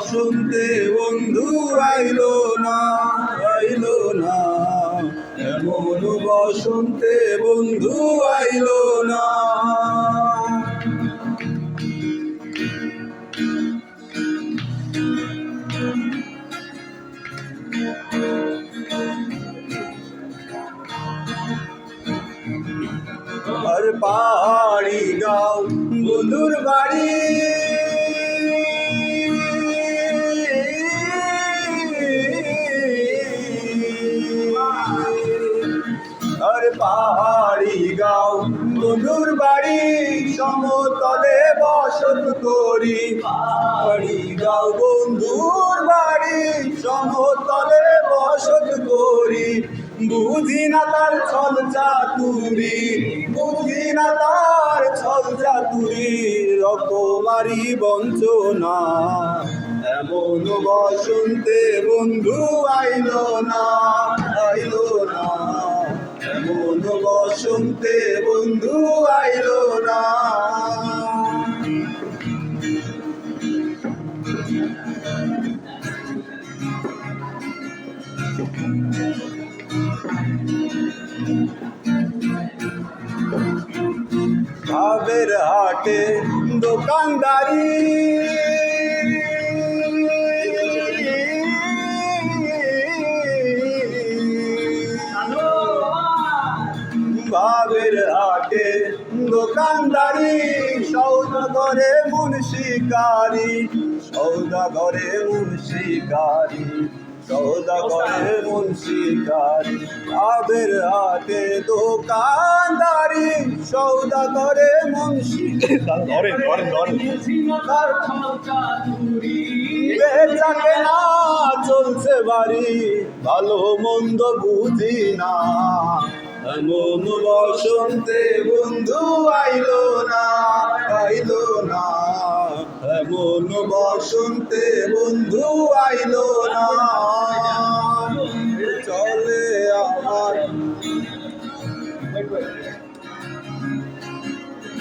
বসন্তে বন্ধু আইলো না, আইলো না, এমন বসন্তে বন্ধু আইলো না। আর পাহাড়ি গাঁও বন্ধুর বাড়ি, আর পাহাড়ি গাঁও বন্ধুর বাড়ি, সমতলে বসত করি। পাহাড়ি গাঁও বন্ধুর বাড়ি, সমতলে বসত করি। বুঝি না তার ছল চাতুরি, বুঝি না তার ছল চাতুরি, রকমারি বঞ্চনা। এমন বসন্তে বন্ধু আইলো না, আইলো না, এমন বসন্তে বন্ধু আইলো না। ভাবের হাটে দোকানদারি, ভাবের হাটে দোকানদারি, সৌদাগরে মুন্সিকারি, সৌদাগরে মুন্সিকারি, সৌদাগরে মুন্সিকারি। ভাবের হাটে দোকানদারি, সৌদাগরে মুন্সিকারি, বেচা কেনা চলছে বাড়ি, ভালো মন্দ বুঝি না। এমন বসন্তে বন্ধু আইলো না, আইলো না, এমন বসন্তে বন্ধু আইলো না।